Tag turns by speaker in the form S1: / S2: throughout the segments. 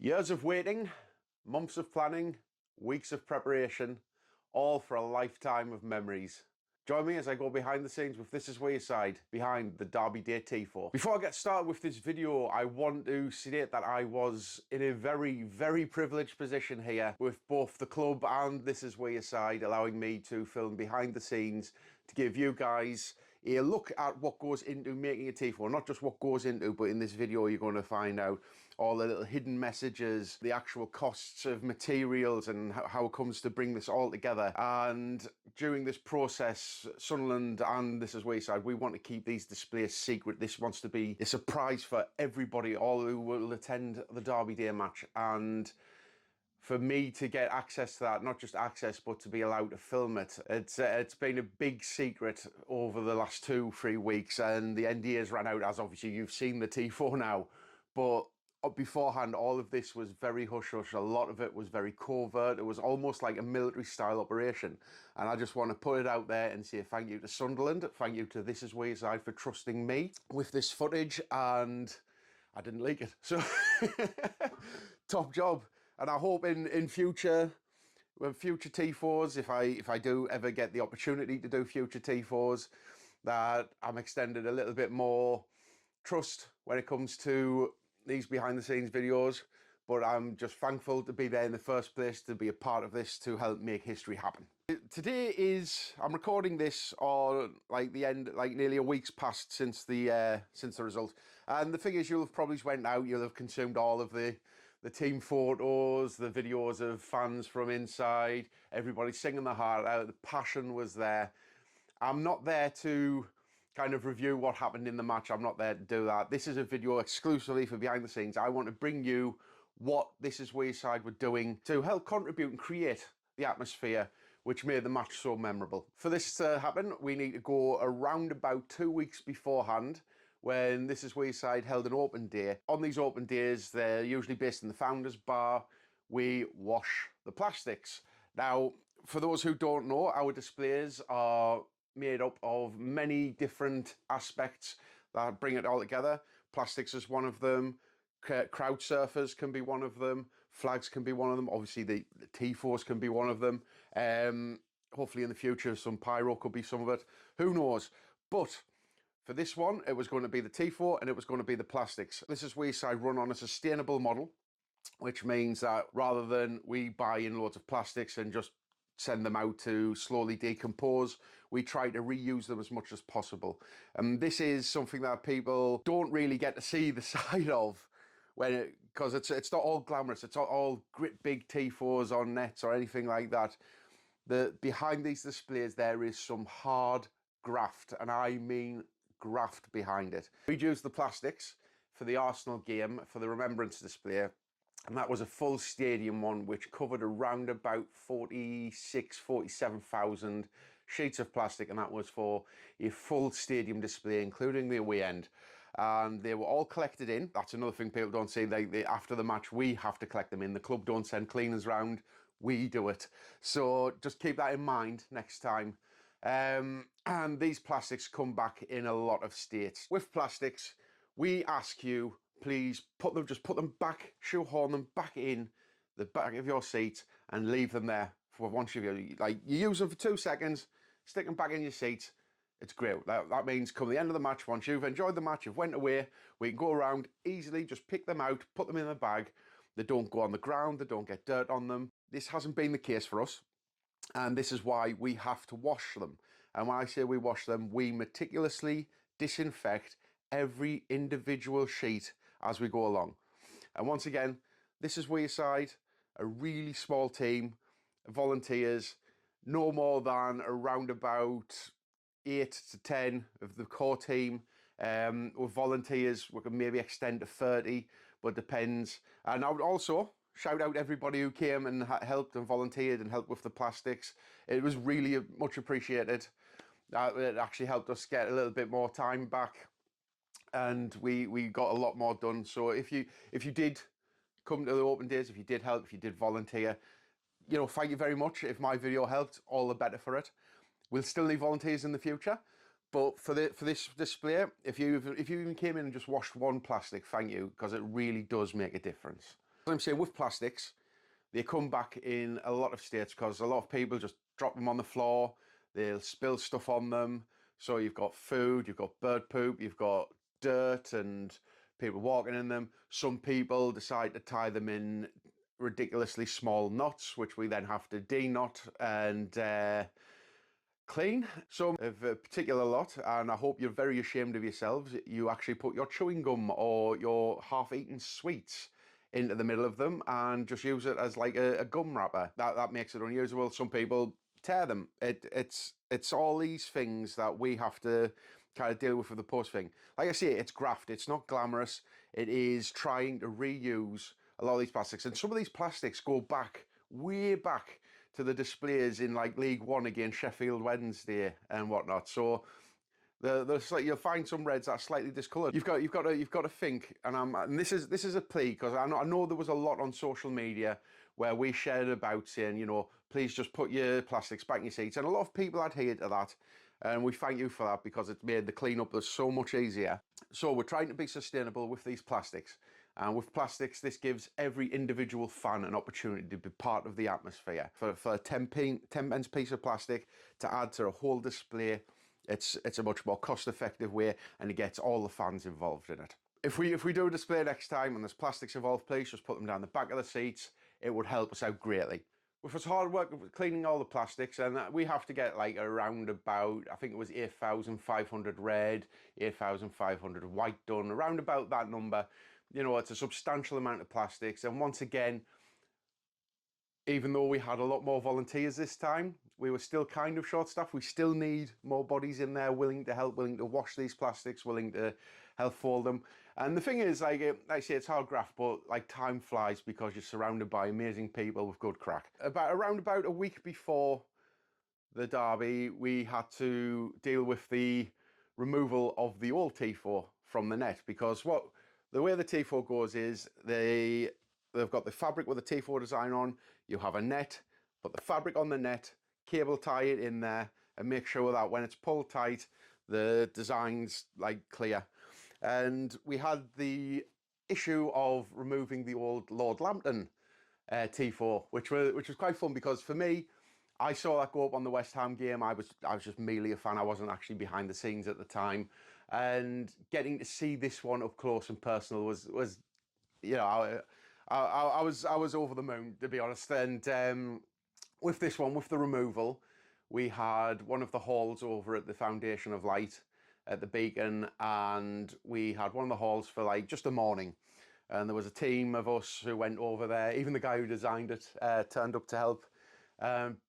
S1: Years of waiting, months of planning, weeks of preparation, all for a lifetime of memories. Join me as I go behind the scenes with This Is Wearside, behind the Derby Day Tifo. Before I get started with this video, I want to state that I was in a very privileged position here with both the club and This Is Wearside, allowing me to film behind the scenes to give you guys a look at what goes into making a Tifo. Not just what goes into, but in this video you're going to find out all the little hidden messages, the actual costs of materials and how it comes to bring this all together. And during this process, Sunderland and This Is Wearside, we want to keep these displays secret. This wants to be a surprise for everybody, all who will attend the Derby Day match. And for me to get access to that, not just access, but to be allowed to film it, it's been a big secret over the last 2-3 weeks, and the NDA's ran out, as obviously you've seen the Tifo now. But beforehand, all of this was very hush-hush. A lot of it was very covert. It was almost like a military-style operation. And I just want to put it out there and say thank you to Sunderland, thank you to This Is Wearside for trusting me with this footage, and I didn't leak it. So, top job. And I hope in future, when future Tifos, if I do ever get the opportunity to do future Tifos, that I'm extended a little bit more trust when it comes to these behind the scenes videos. But I'm just thankful to be there in the first place, to be a part of this, to help make history happen. Today I'm recording this on nearly a week's passed since the result. And the thing is, you'll have probably went out, you'll have consumed all of the team photos, the videos of fans from inside, everybody singing their heart out, the passion was there. I'm not there to kind of review what happened in the match, I'm not there to do that. This is a video exclusively for behind the scenes. I want to bring you what This Is Wearside were doing to help contribute and create the atmosphere which made the match so memorable. For this to happen, we need to go around about 2 weeks beforehand, when This Is Wearside held an open day. On these open days, they're usually based in the Founders Bar. We wash the plastics. Now, for those who don't know, our displays are made up of many different aspects that bring it all together. Plastics is one of them. Crowd surfers can be one of them. Flags can be one of them. Obviously, the Tifos can be one of them. Hopefully in the future, some pyro could be some of it. Who knows? But for this one, it was going to be the Tifo and it was going to be the plastics. This Is Wearside run on a sustainable model, which means that rather than we buy in loads of plastics and just send them out to slowly decompose, we try to reuse them as much as possible. And this is something that people don't really get to see the side of, because it's not all glamorous. It's not all great big Tifos on nets or anything like that. Behind these displays, there is some hard graft, and I mean graft behind it. We used the plastics for the Arsenal game, for the remembrance display, and that was a full stadium one which covered around about 47,000 sheets of plastic, and that was for a full stadium display including the away end. And they were all collected in. That's another thing people don't see. After the match, we have to collect them in. The club don't send cleaners round, we do it. So just keep that in mind next time. And these plastics come back in a lot of states. With plastics, we ask you, please put them back, shoehorn them back in the back of your seat and leave them there for once you use them for 2 seconds, stick them back in your seat. It's great. That means come the end of the match, once you've enjoyed the match, you've went away, we can go around easily, just pick them out, put them in the bag. They don't go on the ground, they don't get dirt on them. This hasn't been the case for us. And this is why we have to wash them. And when I say we wash them, we meticulously disinfect every individual sheet as we go along. And once again, This Is Wearside, a really small team, volunteers, no more than around about 8 to 10 of the core team. With volunteers, we can maybe extend to 30, but depends. And I would also shout out everybody who came and helped and volunteered and helped with the plastics. It was really much appreciated. It actually helped us get a little bit more time back, and we got a lot more done. So if you did come to the open days, if you did help, if you did volunteer, you know, thank you very much. If my video helped, all the better for it. We'll still need volunteers in the future, but for this display, if you even came in and just washed one plastic, thank you, because it really does make a difference. As I'm saying, with plastics, they come back in a lot of states because a lot of people just drop them on the floor, they'll spill stuff on them. So you've got food, you've got bird poop, you've got dirt and people walking in them. Some people decide to tie them in ridiculously small knots, which we then have to de-knot and clean. Some of a particular lot, and I hope you're very ashamed of yourselves, you actually put your chewing gum or your half-eaten sweets into the middle of them and just use it as like a gum wrapper. That makes it unusable. Some people tear them. It's all these things that we have to kind of deal with the post thing. Like I say, it's graft. It's not glamorous. It is trying to reuse a lot of these plastics, and some of these plastics go back, way back, to the displays in like League One against Sheffield Wednesday and whatnot. So you'll find some reds that are slightly discoloured. You've got to think, and this is a plea, because I know there was a lot on social media where we shared about saying, you know, please just put your plastics back in your seats, and a lot of people adhered to that, and we thank you for that because it's made the cleanup so much easier. So we're trying to be sustainable with these plastics. And with plastics, this gives every individual fan an opportunity to be part of the atmosphere. For a 10 pence piece of plastic to add to a whole display, it's a much more cost-effective way, and it gets all the fans involved in it. If we do a display next time and there's plastics involved, please just put them down the back of the seats. It would help us out greatly. With us hard work of cleaning all the plastics, and we have to get like around about, I think it was 8,500 red, 8,500 white done, around about that number. You know, it's a substantial amount of plastics. And once again, even though we had a lot more volunteers this time, we were still kind of short-staffed. We still need more bodies in there willing to help, willing to wash these plastics, willing to help fold them. And the thing is, like I say, it's hard graft, but like time flies because you're surrounded by amazing people with good crack. Around about a week before the derby, we had to deal with the removal of the old Tifo from the net, because the way the Tifo goes is they've got the fabric with the Tifo design on. You have a net, put the fabric on the net, cable tie it in there, and make sure that when it's pulled tight, the design's like clear. And we had the issue of removing the old Lord Lambton Tifo, which was quite fun, because for me, I saw that go up on the West Ham game. I was just merely a fan. I wasn't actually behind the scenes at the time. And getting to see this one up close and personal was you know, I was over the moon, to be honest. And with this one, with the removal, we had one of the halls over at the Foundation of Light at the Beacon, and we had one of the halls for like just a morning. And there was a team of us who went over there. Even the guy who designed it turned up to help.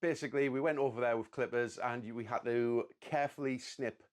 S1: Basically, we went over there with clippers, and we had to carefully snip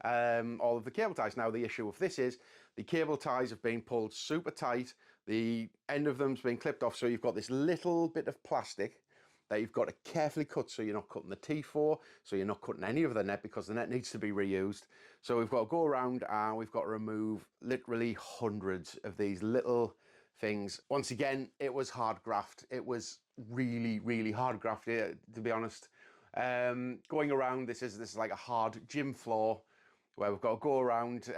S1: all of the cable ties. Now, the issue with this is the cable ties have been pulled super tight. The end of them's been clipped off, so you've got this little bit of plastic that you've got to carefully cut, so you're not cutting the Tifo, so you're not cutting any of the net, because the net needs to be reused. So we've got to go around and we've got to remove literally hundreds of these little things. Once again, it was hard graft. It was really, really hard graft, to be honest. Going around, this is like a hard gym floor where we've got to go around,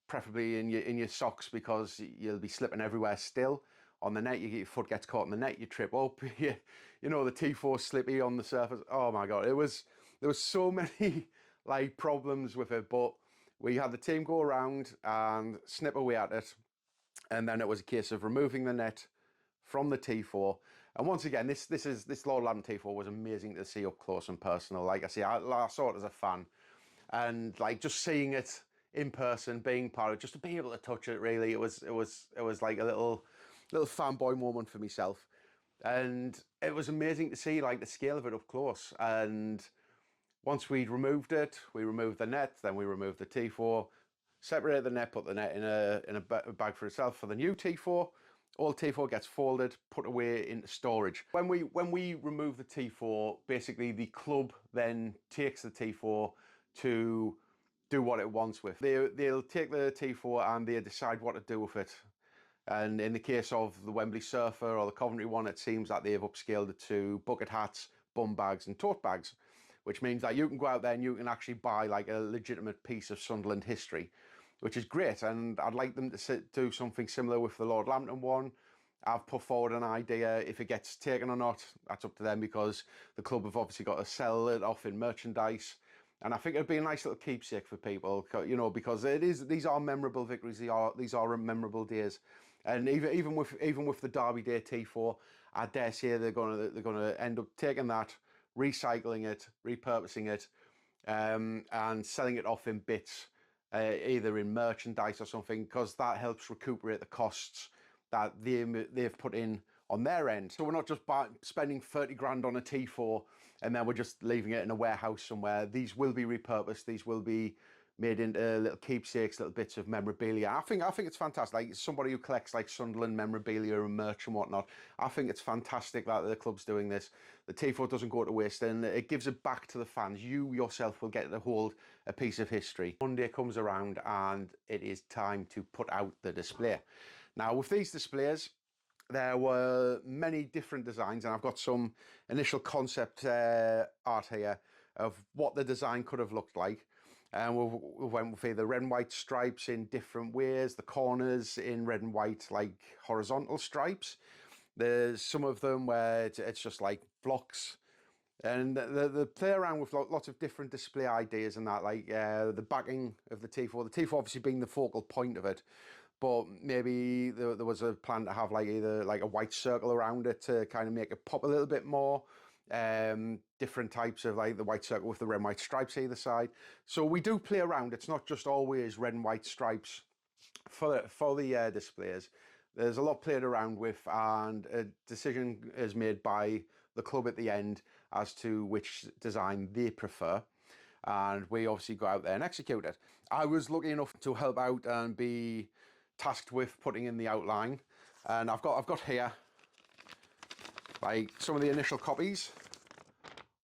S1: preferably in your socks, because you'll be slipping everywhere still. On the net, your foot gets caught in the net, you trip up, you know, the Tifo slippy on the surface. Oh my God, there was so many like problems with it, but we had the team go around and snip away at it. And then it was a case of removing the net from the Tifo. And once again, this Lord Lambton Tifo was amazing to see up close and personal. Like I say, I saw it as a fan, and like just seeing it in person, being part of it, just to be able to touch it, really, it was like a little fanboy moment for myself. And it was amazing to see like the scale of it up close. And once we'd removed it, we removed the net, then we removed the Tifo, separated the net, put the net in a bag for itself. For the new Tifo, all Tifo gets folded, put away into storage. When we remove the Tifo, basically the club then takes the Tifo to do what it wants with. They'll take the Tifo and they decide what to do with it. And in the case of the Wembley Surfer or the Coventry one, it seems that they've upscaled it to bucket hats, bum bags and tote bags, which means that you can go out there and you can actually buy like a legitimate piece of Sunderland history, which is great. And I'd like them to do something similar with the Lord Lambton one. I've put forward an idea. If it gets taken or not, that's up to them, because the club have obviously got to sell it off in merchandise. And I think it'd be a nice little keepsake for people, you know, because these are memorable victories. These are memorable days. And even with the Derby Day Tifo, I dare say they're gonna end up taking that, recycling it, repurposing it, and selling it off in bits, either in merchandise or something, because that helps recuperate the costs that they've put in on their end. So we're not just spending 30 grand on a Tifo and then we're just leaving it in a warehouse somewhere. These will be repurposed. These will be made into little keepsakes, little bits of memorabilia. I think it's fantastic. Like, somebody who collects like Sunderland memorabilia and merch and whatnot, I think it's fantastic that the club's doing this. The Tifo doesn't go to waste, and it gives it back to the fans. You yourself will get to hold a piece of history. Monday comes around and it is time to put out the display. Now, with these displays, there were many different designs, and I've got some initial concept art here of what the design could have looked like. And we went with either red and white stripes in different ways, the corners in red and white, like horizontal stripes. There's some of them where it's just like blocks. And they play around with lots of different display ideas and that, like the backing of the Tifo obviously being the focal point of it. But maybe there was a plan to have like either like a white circle around it to kind of make it pop a little bit more. Different types of like the white circle with the red and white stripes either side. So we do play around. It's not just always red and white stripes for the displays. There's a lot played around with, and a decision is made by the club at the end as to which design they prefer. And we obviously go out there and execute it. I was lucky enough to help out and be tasked with putting in the outline, and I've got here like some of the initial copies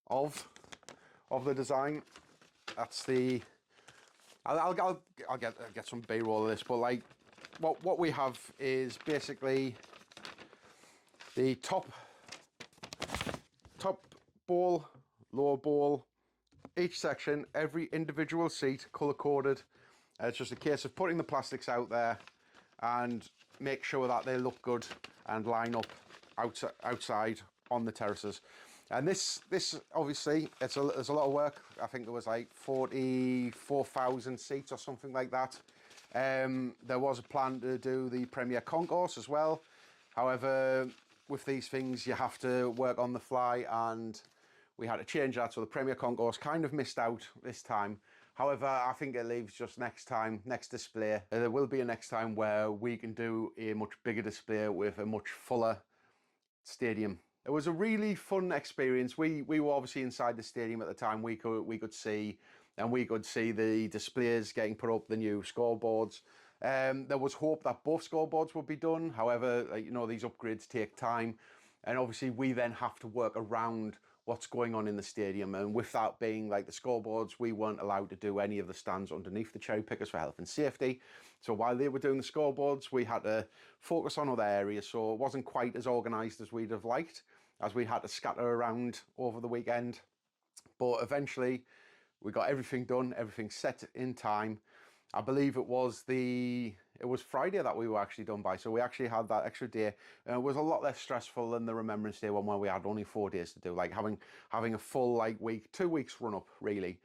S1: of the design. That's the I'll get some B-roll of this, but like what we have is basically the top bowl, lower bowl, each section, every individual seat color coded. It's just a case of putting the plastics out there and make sure that they look good and line up outside on the terraces. And this obviously, there's a lot of work. I think there was like 44,000 seats or something like that. There was a plan to do the Premier Concourse as well. However, with these things, you have to work on the fly, and we had to change that. So the Premier Concourse kind of missed out this time. However, I think it leaves just next display. There will be a next time where we can do a much bigger display with a much fuller stadium. It was a really fun experience. We were obviously inside the stadium at the time. We could see the displays getting put up, the new scoreboards. There was hope that both scoreboards would be done. However, you know, these upgrades take time, and obviously we then have to work around what's going on in the stadium. And with that being like the scoreboards, we weren't allowed to do any of the stands underneath the cherry pickers for health and safety. So while they were doing the scoreboards, we had to focus on other areas. So it wasn't quite as organised as we'd have liked, as we had to scatter around over the weekend. But eventually we got everything done, everything set in time. I believe it was Friday that we were actually done by, so we actually had that extra day. It was a lot less stressful than the Remembrance Day one, where we had only 4 days to do, like having a full like week, 2 weeks run up really.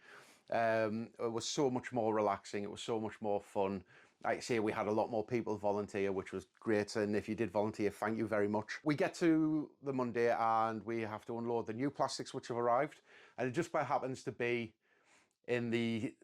S1: It was so much more relaxing, it was so much more fun. Like I say, we had a lot more people volunteer, which was great, and if you did volunteer, thank you very much. We get to the Monday and we have to unload the new plastics which have arrived, and it just by happens to be in the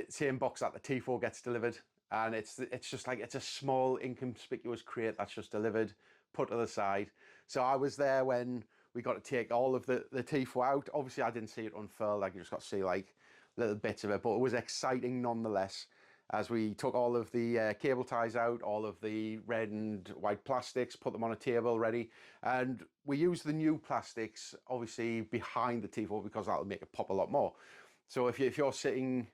S1: same box that the Tifo gets delivered. And it's just like, it's a small inconspicuous crate that's just delivered, put to the side. So I was there when we got to take all of the Tifo out. Obviously I didn't see it unfurled, I just got to see like little bits of it, but it was exciting nonetheless, as we took all of the cable ties out, all of the red and white plastics, put them on a table ready. And we used the new plastics obviously behind the Tifo, because that'll make it pop a lot more. So if you're sitting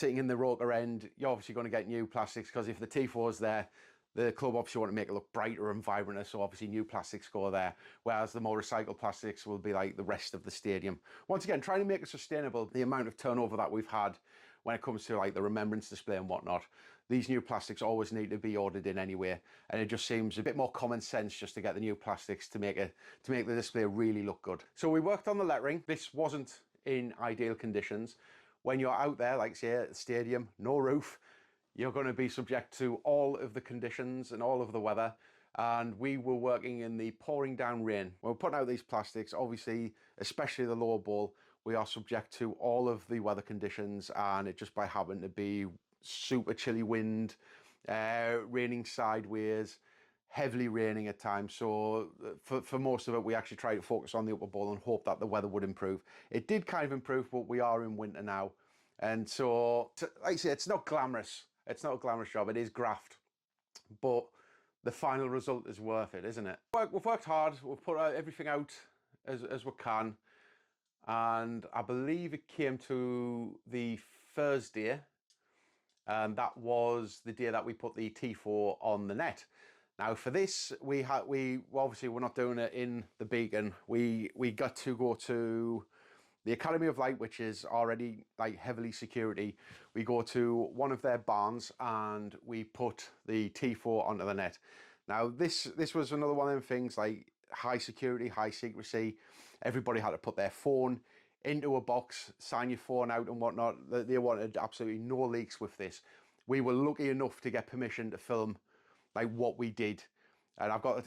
S1: in the rotor end, you're obviously going to get new plastics, because if the Tifo is there, the club obviously want to make it look brighter and vibranter, so obviously new plastics go there, whereas the more recycled plastics will be like the rest of the stadium. Once again, trying to make it sustainable. The amount of turnover that we've had when it comes to like the remembrance display and whatnot, these new plastics always need to be ordered in anyway, and it just seems a bit more common sense just to get the new plastics to make the display really look good. So we worked on the lettering. This wasn't in ideal conditions. When you're out there, like say at the stadium, no roof, you're going to be subject to all of the conditions and all of the weather. And we were working in the pouring down rain. When we're putting out these plastics, obviously, especially the lower bowl, we are subject to all of the weather conditions, and it just by happened to be super chilly wind, raining sideways, heavily raining at times. So for most of it, we actually tried to focus on the upper bowl and hope that the weather would improve. It did kind of improve, but we are in winter now. And so, like I say, it's not glamorous. It's not a glamorous job. It is graft, but the final result is worth it, isn't it? We've worked hard. We've put everything out as we can. And I believe it came to the Thursday, and that was the day that we put the Tifo on the net. Now for this, we obviously we're not doing it in the Beacon. We got to go to the Academy of Light, which is already like heavily security. We go to one of their barns and we put the Tifo onto the net. Now this was another one of them things, like high security, high secrecy. Everybody had to put their phone into a box, sign your phone out and whatnot. They wanted absolutely no leaks with this. We were lucky enough to get permission to film like what we did. And I've got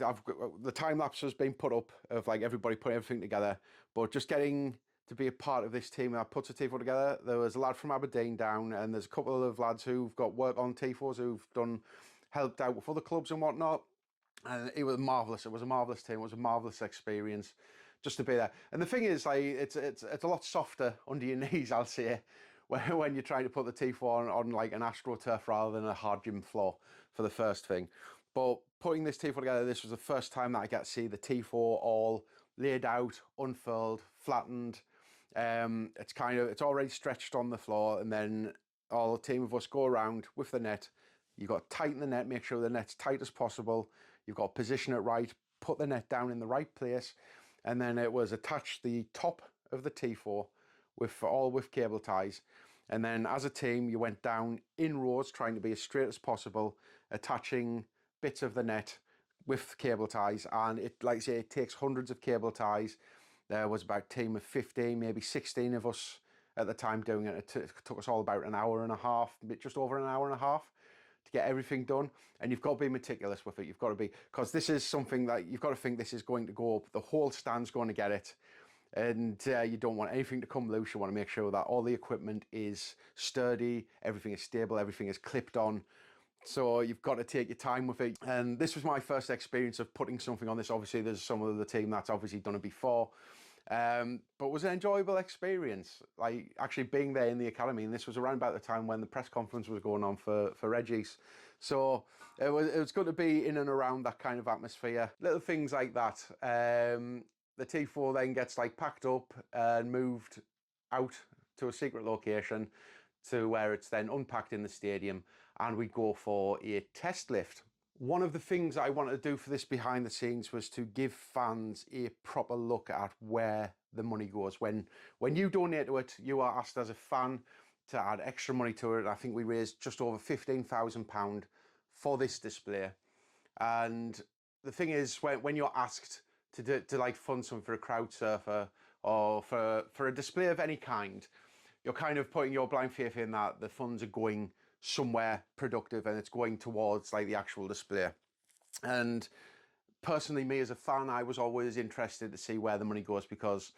S1: the time lapse has been put up of like everybody putting everything together. But just getting to be a part of this team that puts a Tifo together, there was a lad from Aberdeen down, and there's a couple of lads who've got work on Tifos who've helped out with other clubs and whatnot. And it was marvellous. It was a marvellous team. It was a marvellous experience just to be there. And the thing is, like, it's a lot softer under your knees, I'll say, when you're trying to put the Tifo on like an AstroTurf rather than a hard gym floor for the first thing. But putting this Tifo together, this was the first time that I got to see the Tifo all laid out, unfurled, flattened. It's already stretched on the floor, and then all the team of us go around with the net. You've got to tighten the net, make sure the net's tight as possible. You've got to position it right, put the net down in the right place, and then it was attached the top of the Tifo with cable ties. And then as a team, you went down in rows, trying to be as straight as possible, attaching bits of the net with cable ties. And it, like I say, it takes hundreds of cable ties. There was about a team of 15, maybe 16 of us at the time doing it. It took us all about an hour and a half, just over an hour and a half to get everything done. And you've got to be meticulous with it. You've got to be, because this is something that you've got to think this is going to go up. The whole stand's going to get it. And you don't want anything to come loose. You want to make sure that all the equipment is sturdy, everything is stable, everything is clipped on. So you've got to take your time with it. And this was my first experience of putting something on this. Obviously, there's some of the team that's obviously done it before. But it was an enjoyable experience, like actually being there in the academy. And this was around about the time when the press conference was going on for Reggie's. So it was good to be in and around that kind of atmosphere. Little things like that. The Tifo then gets like packed up and moved out to a secret location to where it's then unpacked in the stadium, and we go for a test lift. One of the things I wanted to do for this behind the scenes was to give fans a proper look at where the money goes. When you donate to it, you are asked as a fan to add extra money to it. I think we raised just over £15,000 for this display. And the thing is, when you're asked to like fund something for a crowd surfer or for a display of any kind, you're kind of putting your blind faith in that the funds are going somewhere productive and it's going towards like the actual display. And personally, me as a fan, I was always interested to see where the money goes, because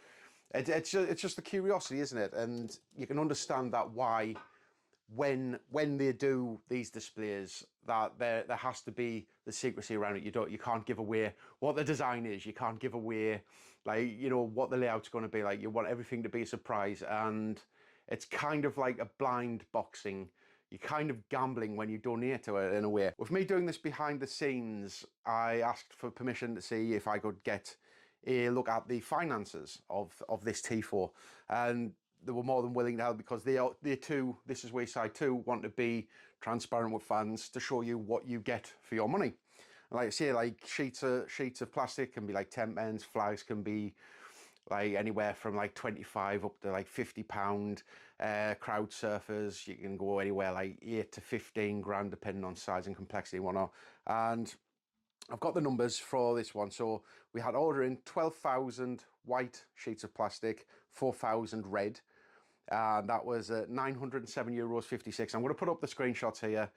S1: it's just the curiosity, isn't it? And you can understand that why when they do these displays, that there has to be the secrecy around it. You can't give away what the design is. You can't give away, like, you know, what the layout's going to be like. You want everything to be a surprise, and it's kind of like a blind boxing. You're kind of gambling when you donate to it in a way. With me doing this behind the scenes, I asked for permission to see if I could get a look at the finances of this Tifo, and they were more than willing to help, because they too, this is Wearside too, want to be transparent with fans to show you what you get for your money. And like I say, like sheets of plastic can be like 10 pence, flags can be like anywhere from like 25 up to like £50. Crowd surfers, you can go anywhere like 8 to 15 grand depending on size and complexity and whatnot. And I've got the numbers for this one. So we had ordering 12,000 white sheets of plastic, 4,000 red, and that was at €907.56. I'm going to put up the screenshots here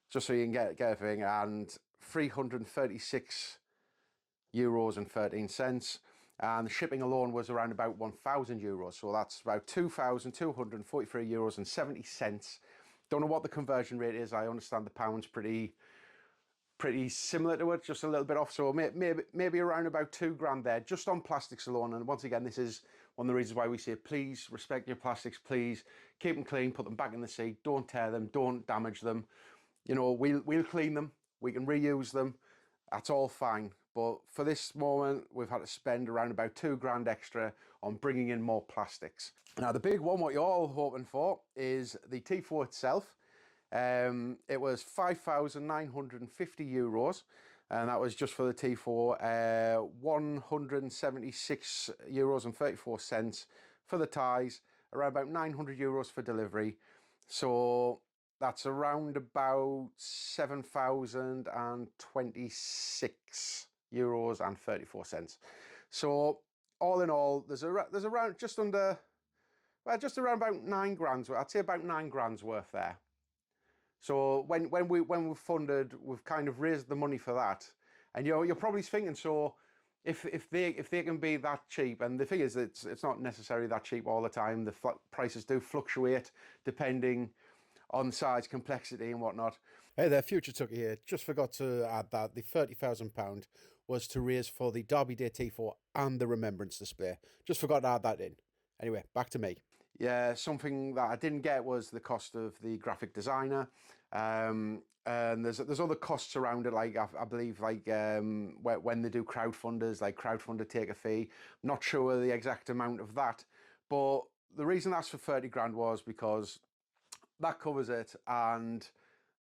S1: just so you can get everything. And €336.13, and the shipping alone was around about €1,000, so that's about €2,243.70. Don't know what the conversion rate is. I understand the pound's pretty similar to it, just a little bit off, so maybe around about 2 grand there, just on plastics alone. And once again, this is one of the reasons why we say, please respect your plastics, please keep them clean, put them back in the sea, don't tear them, don't damage them. You know, we'll clean them, we can reuse them, that's all fine. But for this moment, we've had to spend around about 2 grand extra on bringing in more plastics. Now, the big one, what you're all hoping for, is the Tifo itself. It was €5,950, and that was just for the Tifo. €176.34 for the ties, around about €900 for delivery. So that's around about €7,026.34. So all in all, there's around just around about 9 grand. I'd say about 9 grand's worth there. So when we've funded, we've kind of raised the money for that. And you're probably thinking, so if they can be that cheap, and the thing is, it's not necessarily that cheap all the time. The prices do fluctuate depending on size, complexity and whatnot. Hey there, Future Tucker here. Just forgot to add that the £30,000 was to raise for the Derby Day Tifo and the Remembrance display. Just forgot to add that in. Anyway, back to me. Yeah, something that I didn't get was the cost of the graphic designer. And there's other costs around it, like I believe, like when they do crowdfunders, like crowdfunder take a fee. I'm not sure the exact amount of that, but the reason that's for 30 grand was because that covers it. And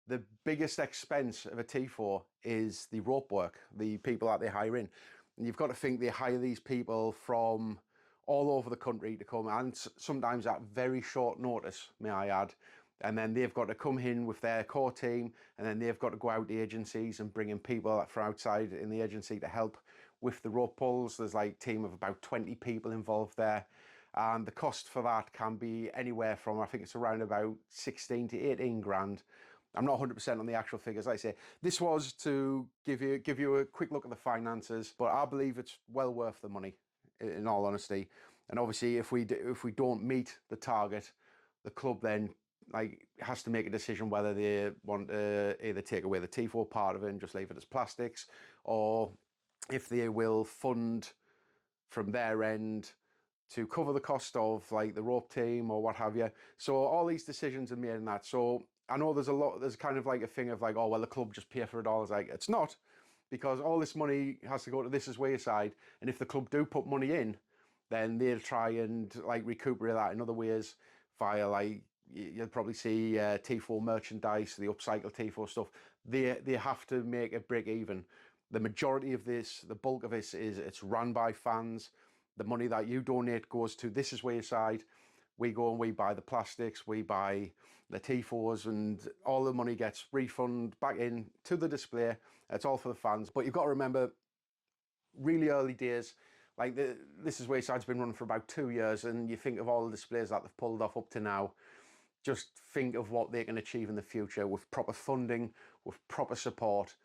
S1: the biggest expense of a Tifo is the rope work, the people that they hire in. And you've got to think they hire these people from all over the country to come, and sometimes at very short notice, may I add. And then they've got to come in with their core team, and then they've got to go out to agencies and bring in people from outside in the agency to help with the rope pulls. There's like a team of about 20 people involved there. And the cost for that can be anywhere from, I think it's around about 16 to 18 grand. I'm not 100% on the actual figures. Like I say, this was to give you a quick look at the finances, but I believe it's well worth the money, in all honesty. And obviously, if we don't meet the target, the club then has to make a decision whether they want to either take away the Tifo part of it and just leave it as plastics, or if they will fund from their end to cover the cost of like the rope team or what have you. So all these decisions are made in that. So I know there's kind of like a thing of like, oh well, the club just pay for it all. It's like, it's not, because all this money has to go to This Is Wearside, and if the club do put money in, then they'll try and like recuperate that in other ways via, like, you'll probably see Tifo merchandise, the upcycled Tifo stuff. They have to make it break even. The majority of this, the bulk of this, it's run by fans. The money that you donate goes to This Is Wearside. We go and we buy the plastics, we buy the Tifos, and all the money gets refunded back in to the display. It's all for the fans. But you've got to remember, really early days, like This Is Wearside's been running for about 2 years, and you think of all the displays that they've pulled off up to now. Just think of what they can achieve in the future with proper funding, with proper support,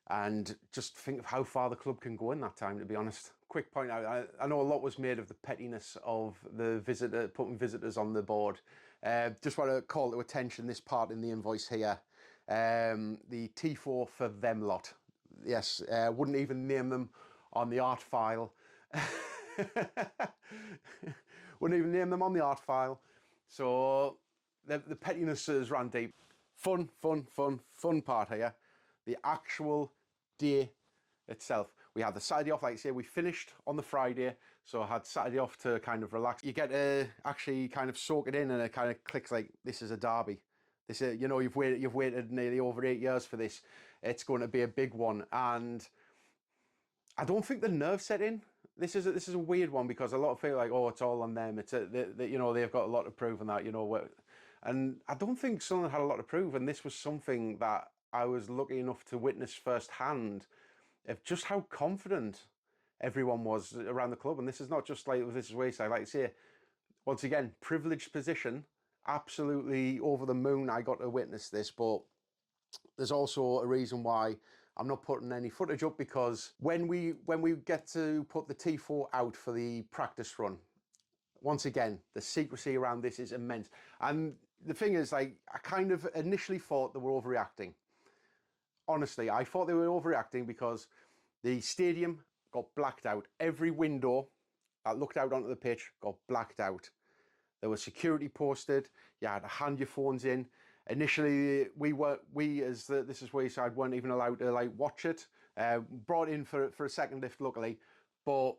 S1: and just think of how far the club can go in that time, to be honest. Quick point out, I know a lot was made of the pettiness of the putting visitors on the board. Just want to call to attention this part in the invoice here. The Tifo for them lot. Yes, wouldn't even name them on the art file. Wouldn't even name them on the art file. So the pettiness has run deep. Fun part here. The actual day itself. We had the Saturday off, like I say, we finished on the Friday, so I had Saturday off to kind of relax. You get to actually kind of soak it in, and it kind of clicks like, this is a derby. This is, you know, you've waited nearly over 8 years for this. It's going to be a big one, and I don't think the nerves set in. this is a weird one, because a lot of people are like, oh, it's all on them. It's you know, they've got a lot to prove, and that, you know, and I don't think Sunderland had a lot to prove, and this was something that I was lucky enough to witness firsthand of just how confident everyone was around the club. And this is not just like, this is Wearside, like I say, once again, privileged position, absolutely over the moon I got to witness this. But there's also a reason why I'm not putting any footage up, because when we get to put the Tifo out for the practice run, once again, the secrecy around this is immense. And the thing is, like, I kind of initially thought they were overreacting. Honestly, I thought they were overreacting because the stadium got blacked out. Every window that looked out onto the pitch got blacked out. There was security posted. You had to hand your phones in. Initially, we as This Is Wearside weren't even allowed to like watch it. Brought in for a second lift, luckily, but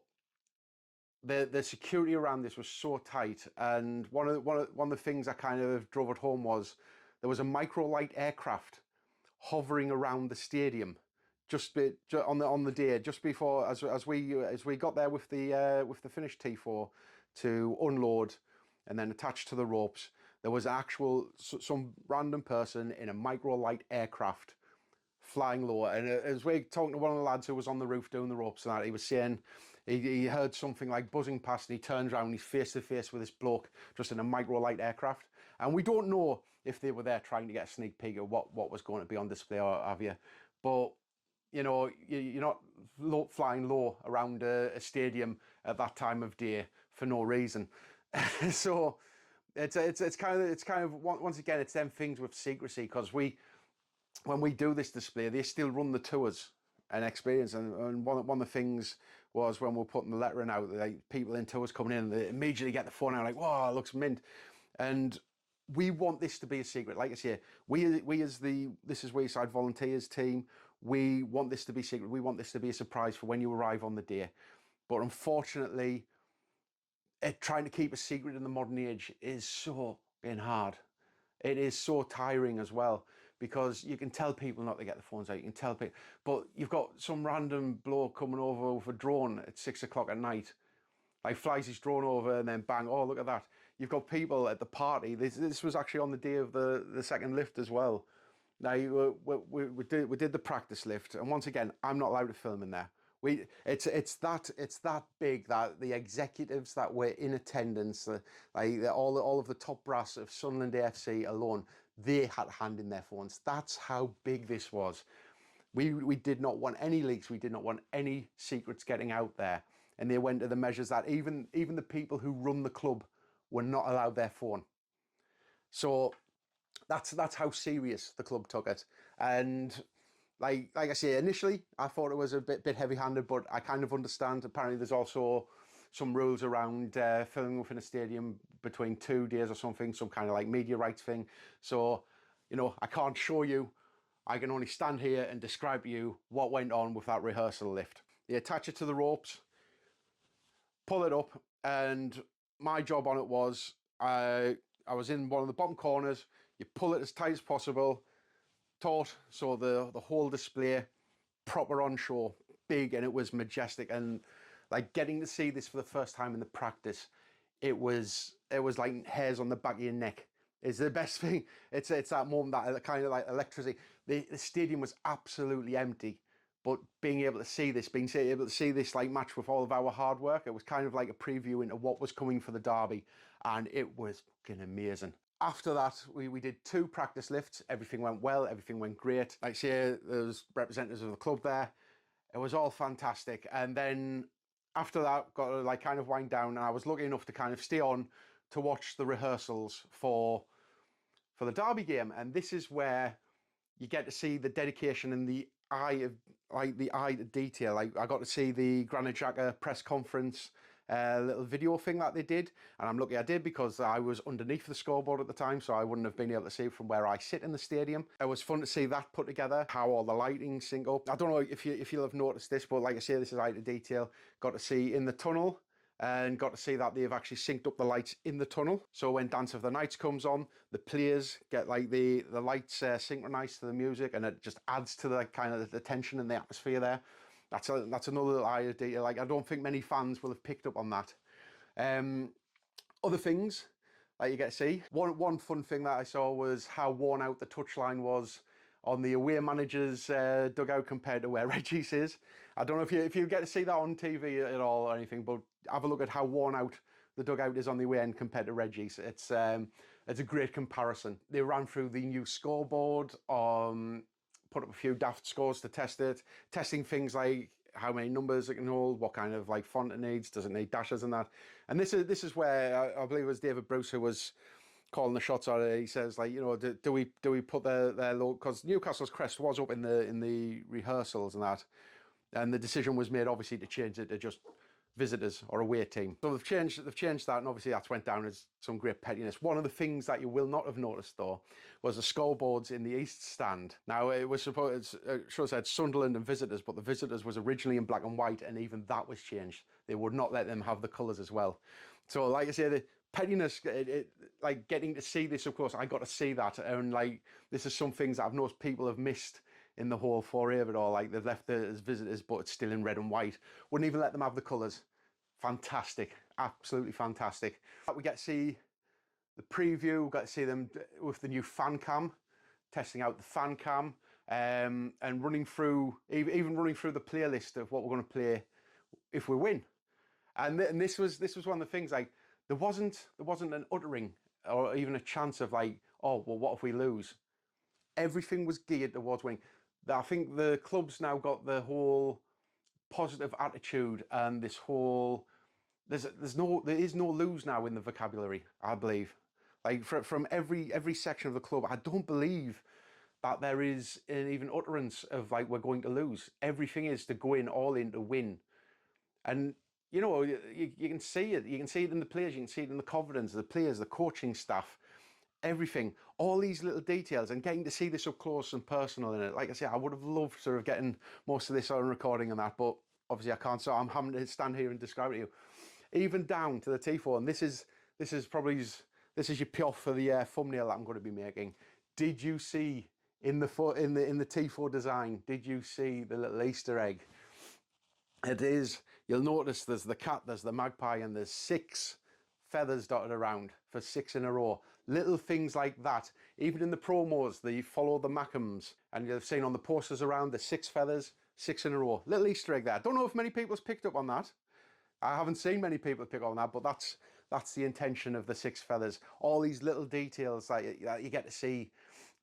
S1: the security around this was so tight. And one of the things I kind of drove it home was there was a microlight aircraft hovering around the stadium just on the day just before, as we got there with the finished Tifo to unload and then attached to the ropes. There was some random person in a microlight aircraft flying low. And as we talking to one of the lads who was on the roof doing the ropes and that, he was saying he heard something like buzzing past, and he turns around and he's face to face with this bloke just in a microlight aircraft. And we don't know if they were there trying to get a sneak peek of what was going to be on display, or have you. But, you know, you're not flying low around a stadium at that time of day for no reason. So it's kind of once again, it's them things with secrecy, because when we do this display, they still run the tours and experience. And one of the things was when we're putting the lettering out, like people in tours coming in, they immediately get the phone out like, "Wow, it looks mint." And we want this to be a secret. Like I say, we as the This Is Wearside volunteers team, we want this to be secret. We want this to be a surprise for when you arrive on the day. But unfortunately, trying to keep a secret in the modern age is so hard. It is so tiring as well, because you can tell people not to get the phones out. You can tell people, but you've got some random bloke coming over with a drone at 6 o'clock at night, like flies his drone over and then bang, oh, look at that. You've got people at the party. This was actually on the day of the second lift as well. Now, we did the practice lift, and once again, I'm not allowed to film in there. It's that big that the executives that were in attendance, all of the top brass of Sunderland AFC alone, they had to hand in their phones. That's how big this was. We did not want any leaks. We did not want any secrets getting out there. And they went to the measures that even the people who run the club were not allowed their phone. So that's how serious the club took it. And like I say, initially I thought it was a bit heavy-handed, but I kind of understand. Apparently there's also some rules around filming within a stadium between 2 days or something, some kind of like media rights thing. So, you know, I can't show you. I can only stand here and describe to you what went on with that rehearsal lift. They attach it to the ropes, pull it up, and my job on it was I was in one of the bottom corners. You pull it as tight as possible, taut, so the whole display proper on show, big, and it was majestic. And like getting to see this for the first time in the practice, it was like hairs on the back of your neck. It's the best thing. It's that moment, that kind of like electricity. The stadium was absolutely empty, but being able to see this like match with all of our hard work, it was kind of like a preview into what was coming for the derby, and it was fucking amazing. After that, we did 2 practice lifts. Everything went well. Everything went great. Like I say, there was representatives of the club there. It was all fantastic. And then after that, got to like kind of wind down, and I was lucky enough to kind of stay on to watch the rehearsals for the derby game. And this is where you get to see the dedication and the eye to detail. Like I got to see the Granit Xhaka press conference, little video thing that they did, and I'm lucky I did, because I was underneath the scoreboard at the time, so I wouldn't have been able to see it from where I sit in the stadium. It was fun to see that put together, how all the lighting sync up. I don't know if you'll have noticed this, but like I say, this is eye to detail. Got to see in the tunnel, and got to see that they've actually synced up the lights in the tunnel. So when Dance of the Nights comes on, the players get like the lights synchronized to the music, and it just adds to the kind of the tension and the atmosphere there. That's another little eye detail. Like, I don't think many fans will have picked up on that. Other things that you get to see. One fun thing that I saw was how worn out the touchline was on the away manager's dugout compared to where Reggie's is. I don't know if you get to see that on TV at all or anything, but have a look at how worn out the dugout is on the away end compared to Reggie's. It's a great comparison. They ran through the new scoreboard, put up a few daft scores to test it, testing things like how many numbers it can hold, what kind of like font it needs, does it need dashes and that. And this is where I believe it was David Bruce who was calling the shots on it. He says, like, you know, do we put their logo, because Newcastle's crest was up in the rehearsals and that, and the decision was made obviously to change it to just visitors or away team. So they've changed that, and obviously that's went down as some great pettiness. One of the things that you will not have noticed though was the scoreboards in the east stand. Now it was supposed, it should have said Sunderland and visitors, but the visitors was originally in black and white, and even that was changed. They would not let them have the colours as well. So like I say, the pettiness, like getting to see this, of course, I got to see that, and like this is some things that I've noticed people have missed in the whole foray of it all. Like they've left it as visitors, but it's still in red and white. Wouldn't even let them have the colours. Fantastic, absolutely fantastic. We get to see the preview, we got to see them with the new fan cam, testing out the fan cam, and running through, even running through the playlist of what we're going to play if we win. And this was one of the things, like there wasn't an uttering or even a chance of like, oh well, what if we lose? Everything was geared towards winning. I think the club's now got the whole positive attitude, and this whole there is no lose now in the vocabulary, I believe. Like from every section of the club, I don't believe that there is an even utterance of like we're going to lose. Everything is to go in all in to win. And you know, you can see it. You can see it in the players, you can see it in the confidence of the players, the coaching staff, everything, all these little details, and getting to see this up close and personal in it. Like I say, I would have loved sort of getting most of this on recording and that, but obviously I can't, so I'm having to stand here and describe it to you. Even down to the Tifo, and this is your payoff for the thumbnail that I'm going to be making. Did you see in the Tifo design? Did you see the little Easter egg? It is. You'll notice there's the cat, there's the magpie, and there's 6 feathers dotted around for 6 in a row. Little things like that. Even in the promos, the follow the Mackhams, and you've seen on the posters around the 6 feathers, 6 in a row. Little Easter egg there. I don't know if many people's picked up on that. I haven't seen many people pick up on that, but that's the intention of the 6 feathers. All these little details that you get to see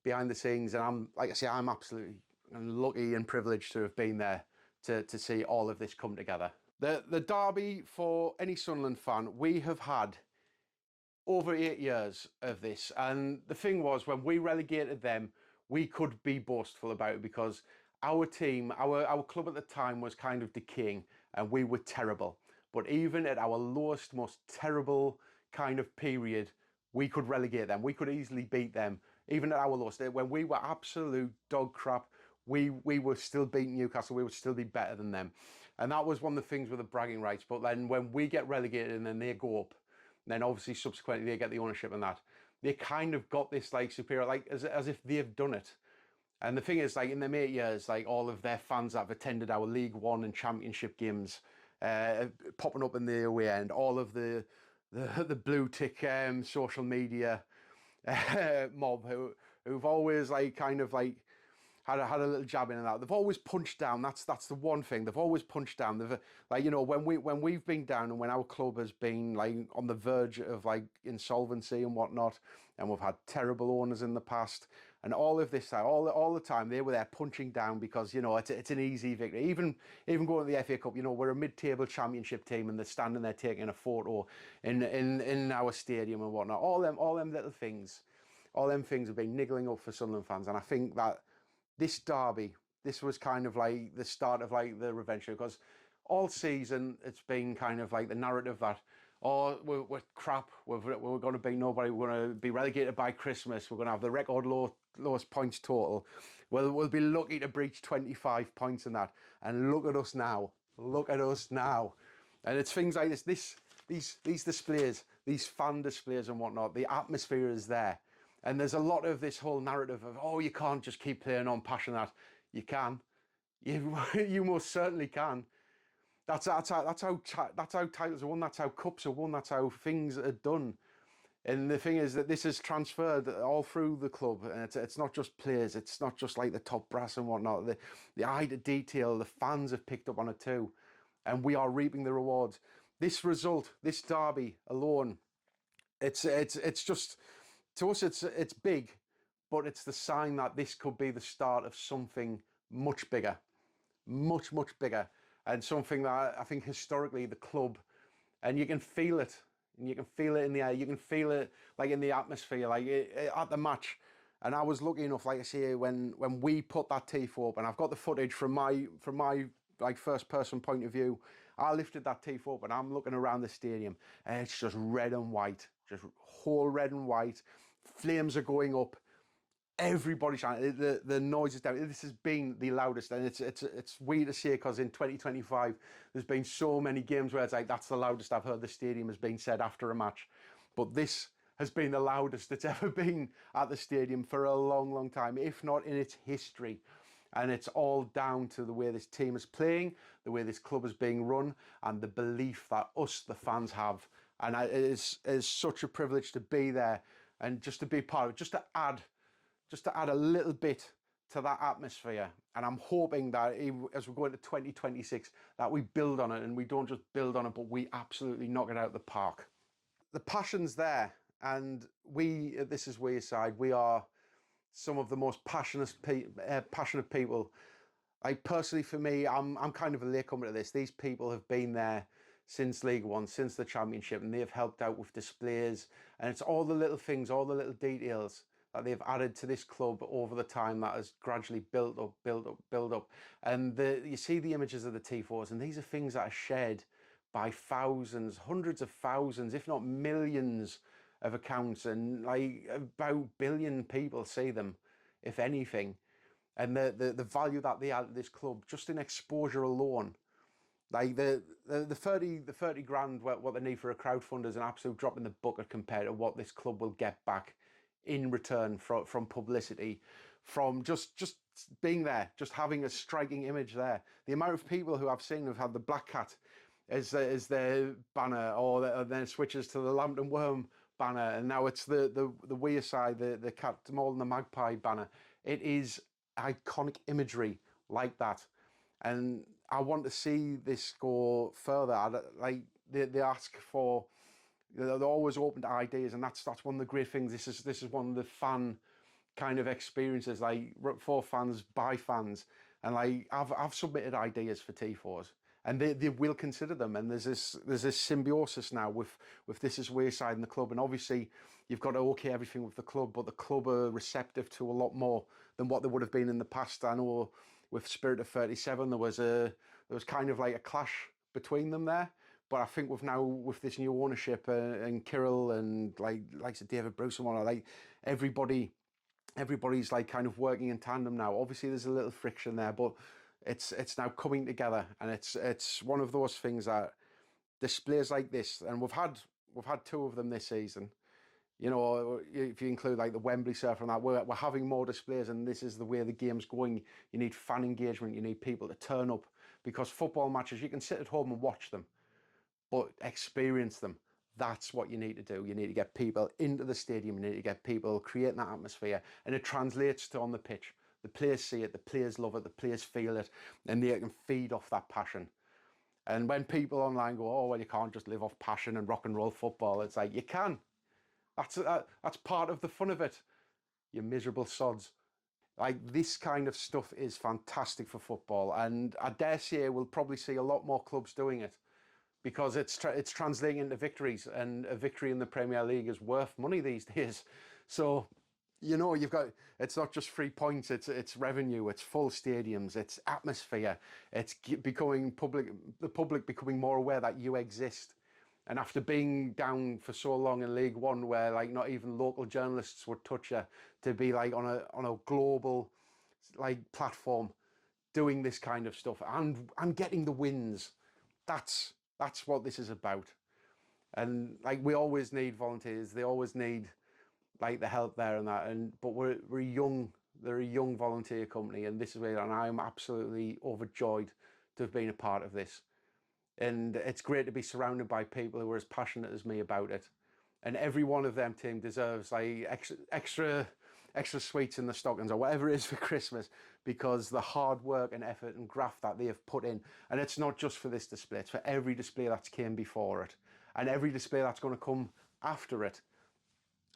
S1: behind the scenes, and I'm absolutely lucky and privileged to have been there to see all of this come together. The derby, for any Sunderland fan, we have had over 8 years of this, and the thing was, when we relegated them, we could be boastful about it because our team, our club at the time was kind of decaying, and we were terrible. But even at our lowest, most terrible kind of period, we could relegate them. We could easily beat them. Even at our lowest, when we were absolute dog crap, we were still beating Newcastle. We would still be better than them. And that was one of the things with the bragging rights. But then when we get relegated and then they go up, then obviously subsequently they get the ownership and that, they kind of got this like superior, like as if they've done it. And the thing is, like in them 8 years, like all of their fans that have attended our League One and Championship games, popping up in the away end, all of the blue tick social media mob who've always like kind of like had a little jab in and out. They've always punched down. That's the one thing. They've always punched down. They've like, you know, when we've been down and when our club has been like on the verge of like insolvency and whatnot, and we've had terrible owners in the past, and all of this, all the time, they were there punching down because, you know, it's an easy victory. Even going to the FA Cup, you know, we're a mid-table Championship team, and they're standing there taking a photo in our stadium and whatnot. All them little things, all them things have been niggling up for Sunderland fans, and I think that this derby, this was kind of like the start of like the revenge show, because all season it's been kind of like the narrative that, oh, we're crap, we're going to beat nobody, we're going to be relegated by Christmas, we're going to have the record lowest points total, we'll be lucky to breach 25 points in that, and look at us now, and it's things like these displays, these fan displays and whatnot, the atmosphere is there, and there's a lot of this whole narrative of, oh, you can't just keep playing on passion that. You can. You most certainly can. That's how titles are won. That's how cups are won. That's how things are done. And the thing is that this is transferred all through the club, and it's not just players. It's not just like the top brass and whatnot. The eye to detail, the fans have picked up on it too, and we are reaping the rewards. This result, this derby alone, it's just, to us it's big, but it's the sign that this could be the start of something much bigger, much bigger, and something that I think historically the club, and you can feel it, and you can feel it in the air, you can feel it like in the atmosphere, like at the match. And I was lucky enough, like I say, when we put that Tifo up, and I've got the footage from my like first person point of view. I lifted that Tifo up and I'm looking around the stadium, and it's just red and white, just whole red and white. Flames are going up. Everybody's shouting. The noise is down. This has been the loudest, and it's weird to say, because in 2025 there's been so many games where it's like that's the loudest I've heard the stadium has been said after a match, but this has been the loudest it's ever been at the stadium for a long time, if not in its history. And it's all down to the way this team is playing, the way this club is being run, and the belief that us, the fans, have. And it is such a privilege to be there and just to be part of it, just to add a little bit to that atmosphere. And I'm hoping that as we go into 2026, that we build on it, and we don't just build on it, but we absolutely knock it out of the park. The passion's there, and this is Wearside, we are some of the most passionate people. Like, personally, for me, I'm kind of a latecomer to this. These people have been there since League One, since the Championship, and they've helped out with displays, and it's all the little things, all the little details that they've added to this club over the time that has gradually built up. And you see the images of the Tifos, and these are things that are shared by thousands, hundreds of thousands, if not millions of accounts, and like about 1 billion people see them, if anything. And the value that they add to this club, just in exposure alone, like the 30 grand what they need for a crowdfunder is an absolute drop in the bucket compared to what this club will get back in return from publicity, from just being there, just having a striking image there. The amount of people who I've seen who've had the Black Cat as their banner, or then switches to the Lambton Worm banner, and now it's the Wearside, the Cat Maul and the Magpie banner. It is iconic imagery like that, and I want to see this go further. Like they ask for, they're always open to ideas, and that's one of the great things. This is one of the fan kind of experiences, like for fans by fans, and like I've submitted ideas for Tifos, and they will consider them. And there's this symbiosis now with This Is Wearside and the club. And obviously you've got to okay everything with the club, but the club are receptive to a lot more than what they would have been in the past. I know with Spirit of 37 there was kind of like a clash between them there, but I think with this new ownership and Kirill and like Sir David Bruce and whatnot, like everybody's like kind of working in tandem now. Obviously there's a little friction there, but it's now coming together, and it's one of those things that displays like this, and we've had 2 of them this season. You know, if you include like the Wembley Surfer and that, we're having more displays, and this is the way the game's going. You need fan engagement, you need people to turn up, because football matches, you can sit at home and watch them, but experience them. That's what you need to do. You need to get people into the stadium, you need to get people creating that atmosphere, and it translates to on the pitch. The players see it, the players love it, the players feel it, and they can feed off that passion. And when people online go, oh, well, you can't just live off passion and rock and roll football, it's like, you can. That's part of the fun of it, you miserable sods. Like, this kind of stuff is fantastic for football, and I dare say we'll probably see a lot more clubs doing it, because it's translating into victories, and a victory in the Premier League is worth money these days. So, you know, it's not just 3 points, it's revenue, it's full stadiums, it's atmosphere, it's becoming the public becoming more aware that you exist. And after being down for so long in League One, where like not even local journalists would touch you, to be like on a global like platform doing this kind of stuff and getting the wins, that's what this is about. And like, we always need volunteers, they always need like the help there and that, but we're a young They're a young volunteer company, and this is where, and I'm absolutely overjoyed to have been a part of this. And it's great to be surrounded by people who are as passionate as me about it. And every one of them team deserves like extra sweets in the stockings or whatever it is for Christmas, because the hard work and effort and graft that they have put in. And it's not just for this display, it's for every display that's came before it and every display that's going to come after it.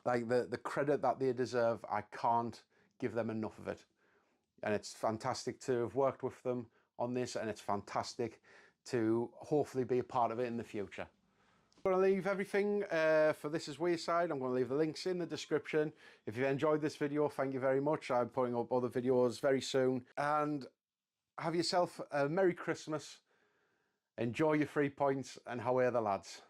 S1: Like the credit that they deserve, I can't give them enough of it. And it's fantastic to have worked with them on this, and it's fantastic to hopefully be a part of it in the future. I'm going to leave everything for This Is Wearside. I'm going to leave the links in the description. If you've enjoyed this video, thank you very much. I'm putting up other videos very soon. And have yourself a Merry Christmas. Enjoy your 3 points, and how are the lads?